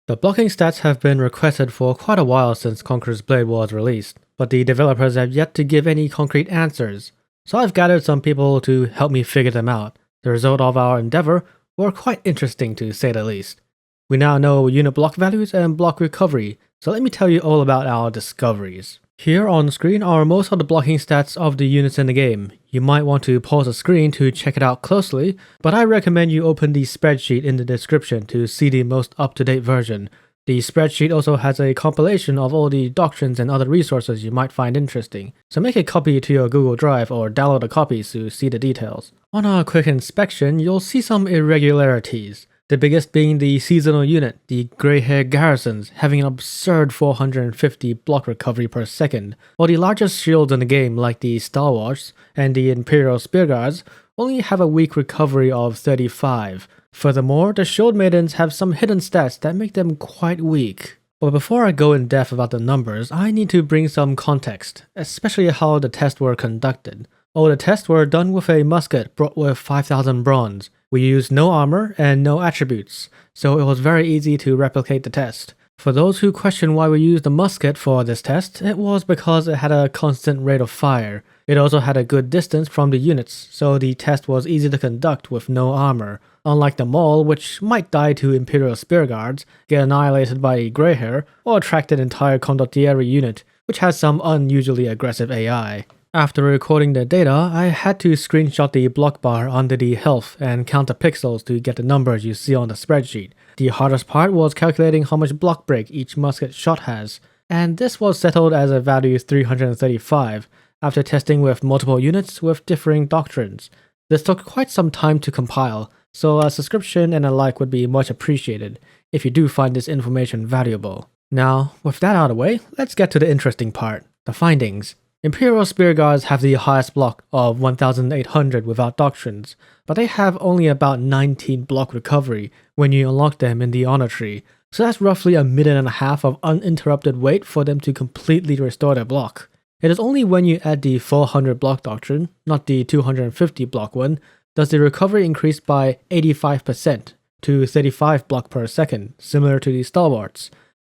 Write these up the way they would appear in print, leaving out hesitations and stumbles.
The blocking stats have been requested for quite a while since Conqueror's Blade was released, but the developers have yet to give any concrete answers, so I've gathered some people to help me figure them out. The result of our endeavor were quite interesting to say the least. We now know unit block values and block recovery, so let me tell you all about our discoveries. Here on screen are most of the blocking stats of the units in the game. You might want to pause the screen to check it out closely, but I recommend you open the spreadsheet in the description to see the most up-to-date version. The spreadsheet also has a compilation of all the doctrines and other resources you might find interesting, so make a copy to your Google Drive or download a copy to see the details. On a quick inspection, you'll see some irregularities. The biggest being the seasonal unit, the grey-haired garrisons, having an absurd 450 block recovery per second, while the largest shields in the game like the Stalwarts and the Imperial Spearguards only have a weak recovery of 35. Furthermore, the shield maidens have some hidden stats that make them quite weak. But before I go in depth about the numbers, I need to bring some context, especially how the tests were conducted. All the tests were done with a musket brought with 5,000 bronze. We used no armor and no attributes, so it was very easy to replicate the test. For those who question why we used the musket for this test, it was because it had a constant rate of fire. It also had a good distance from the units, so the test was easy to conduct with no armor. Unlike the Maul, which might die to Imperial Spearguards, get annihilated by a Greyhair, or attract an entire Condotierri unit, which has some unusually aggressive AI. After recording the data, I had to screenshot the block bar under the health and count the pixels to get the numbers you see on the spreadsheet. The hardest part was calculating how much block break each musket shot has, and this was settled as a value 335 after testing with multiple units with differing doctrines. This took quite some time to compile, so a subscription and a like would be much appreciated if you do find this information valuable. Now, with that out of the way, let's get to the interesting part, the findings. Imperial Spearguards have the highest block of 1,800 without doctrines, but they have only about 19 block recovery when you unlock them in the honor tree, so that's roughly a minute and a half of uninterrupted wait for them to completely restore their block. It is only when you add the 400 block doctrine, not the 250 block one, does the recovery increase by 85% to 35 block per second, similar to the Stalwarts.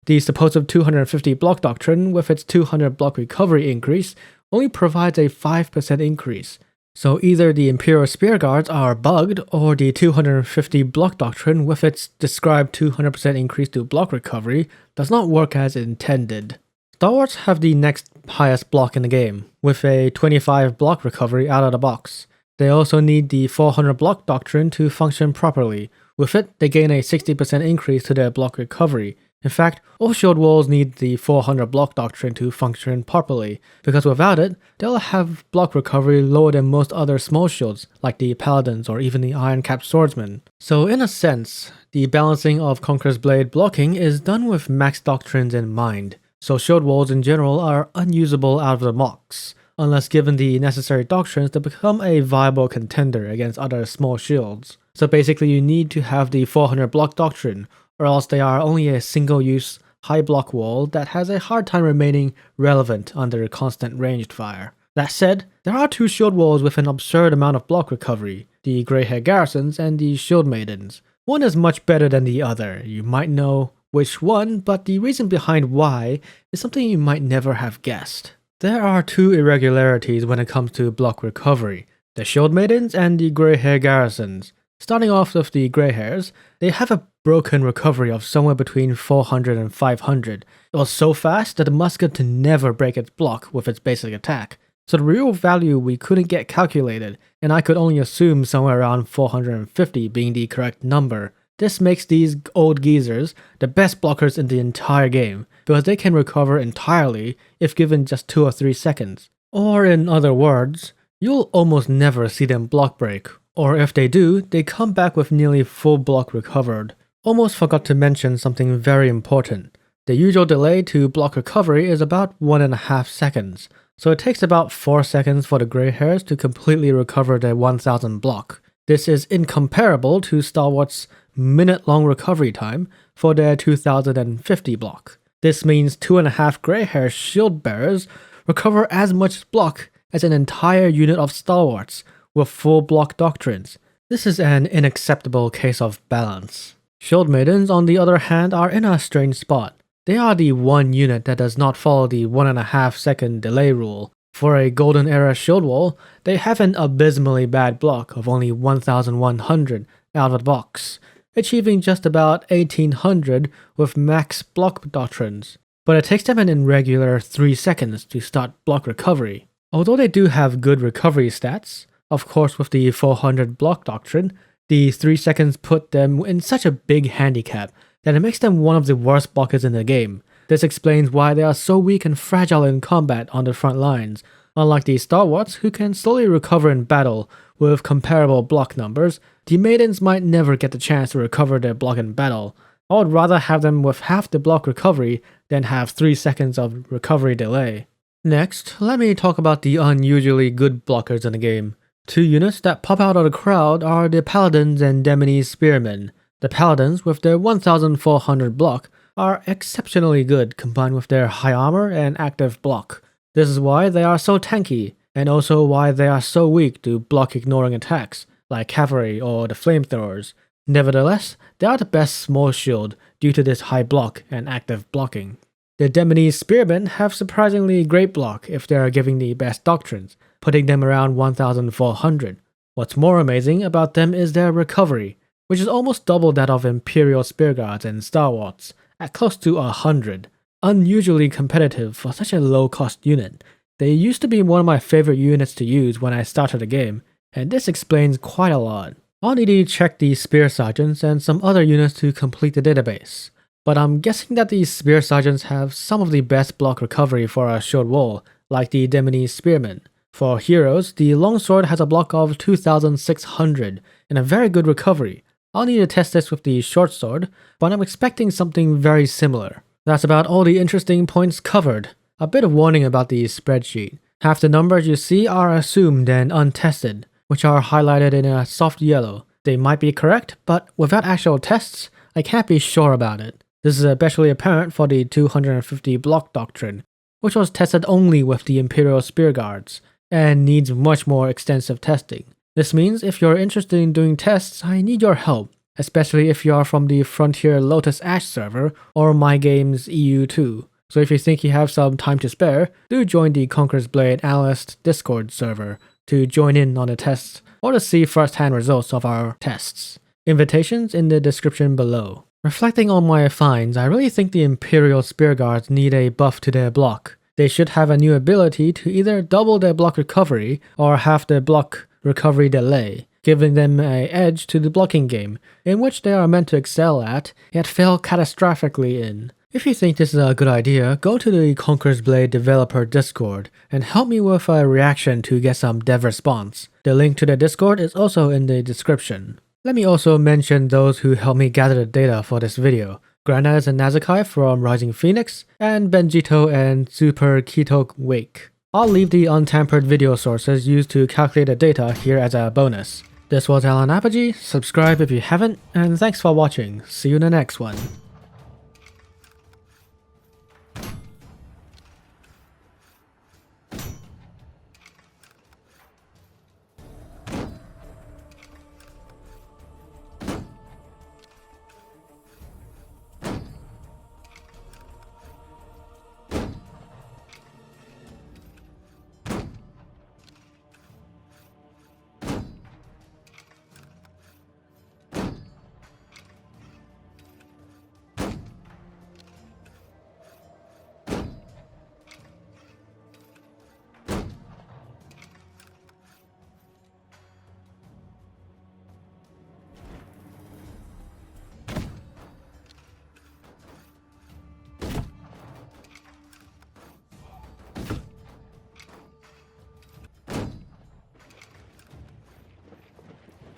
The supposed 250 block doctrine, with its 200 block recovery increase, only provides a 5% increase. So either the Imperial Spearguards are bugged, or the 250 block doctrine, with its described 200% increase to block recovery, does not work as intended. Stalwarts have the next highest block in the game, with a 25 block recovery out of the box. They also need the 400 block doctrine to function properly. With it, they gain a 60% increase to their block recovery. In fact, all shield walls need the 400 block doctrine to function properly, because without it, they'll have block recovery lower than most other small shields, like the Paladins or even the iron-capped Swordsmen. So in a sense, the balancing of Conqueror's Blade blocking is done with max doctrines in mind, so shield walls in general are unusable out of the box, unless given the necessary doctrines to become a viable contender against other small shields. So basically you need to have the 400 block doctrine, or else they are only a single-use, high-block wall that has a hard time remaining relevant under constant ranged fire. That said, there are two shield walls with an absurd amount of block recovery, the grey-haired garrisons and the shield maidens. One is much better than the other. You might know which one, but the reason behind why is something you might never have guessed. There are two irregularities when it comes to block recovery, the shield maidens and the grey-haired garrisons. Starting off with the grey hairs, they have a broken recovery of somewhere between 400 and 500. It was so fast that the musket could never break its block with its basic attack, so the real value we couldn't get calculated, and I could only assume somewhere around 450 being the correct number. This makes these old geezers the best blockers in the entire game, because they can recover entirely if given just 2 or 3 seconds. Or in other words, you'll almost never see them block break. Or if they do, they come back with nearly full block recovered. Almost forgot to mention something very important. The usual delay to block recovery is about 1.5 seconds, so it takes about 4 seconds for the grey hairs to completely recover their 1000 block. This is incomparable to Stalwarts' minute-long recovery time for their 2050 block. This means 2.5 grey hair shield bearers recover as much block as an entire unit of Stalwarts with full block doctrines. This is an unacceptable case of balance. Shield Maidens, on the other hand, are in a strange spot. They are the one unit that does not follow the 1.5 second delay rule. For a Golden Era shield wall, they have an abysmally bad block of only 1100 out of the box, achieving just about 1800 with max block doctrines. But it takes them an irregular 3 seconds to start block recovery. Although they do have good recovery stats, of course with the 400 block doctrine, the 3 seconds put them in such a big handicap that it makes them one of the worst blockers in the game. This explains why they are so weak and fragile in combat on the front lines. Unlike the Stalwarts, who can slowly recover in battle with comparable block numbers, the Maidens might never get the chance to recover their block in battle. I would rather have them with half the block recovery than have 3 seconds of recovery delay. Next, let me talk about the unusually good blockers in the game. 2 units that pop out of the crowd are the Paladins and Demenese Spearmen. The Paladins, with their 1400 block, are exceptionally good combined with their high armor and active block. This is why they are so tanky, and also why they are so weak to block ignoring attacks, like cavalry or the flamethrowers. Nevertheless, they are the best small shield due to this high block and active blocking. The Demenese Spearmen have surprisingly great block if they are giving the best doctrines, putting them around 1400. What's more amazing about them is their recovery, which is almost double that of Imperial Spearguards and Stalwarts, at close to 100. Unusually competitive for such a low cost unit. They used to be one of my favorite units to use when I started the game, and this explains quite a lot. I'll need to check the Spear Sergeants and some other units to complete the database, but I'm guessing that these Spear Sergeants have some of the best block recovery for a shield wall, like the Demenese Spearmen. For heroes, the longsword has a block of 2600 and a very good recovery. I'll need to test this with the short sword, but I'm expecting something very similar. That's about all the interesting points covered. A bit of warning about the spreadsheet. Half the numbers you see are assumed and untested, which are highlighted in a soft yellow. They might be correct, but without actual tests, I can't be sure about it. This is especially apparent for the 250 block doctrine, which was tested only with the Imperial Spearguards, and needs much more extensive testing. This means if you're interested in doing tests, I need your help, especially if you are from the Frontier Lotus Ash server or My Games EU2. So if you think you have some time to spare, do join the Conqueror's Blade Analyst Discord server to join in on the tests or to see first-hand results of our tests. Invitations in the description below. Reflecting on my finds, I really think the Imperial Spearguards need a buff to their block. They should have a new ability to either double their block recovery or half their block recovery delay, giving them an edge to the blocking game, in which they are meant to excel at, yet fail catastrophically in. If you think this is a good idea, go to the Conqueror's Blade developer Discord and help me with a reaction to get some dev response. The link to the Discord is also in the description. Let me also mention those who helped me gather the data for this video. Granaz and Nazakai from Rising Phoenix, and Benjito and Super Keto Wake. I'll leave the untampered video sources used to calculate the data here as a bonus. This was Alan Apogee, subscribe if you haven't, and thanks for watching. See you in the next one.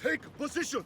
Take position!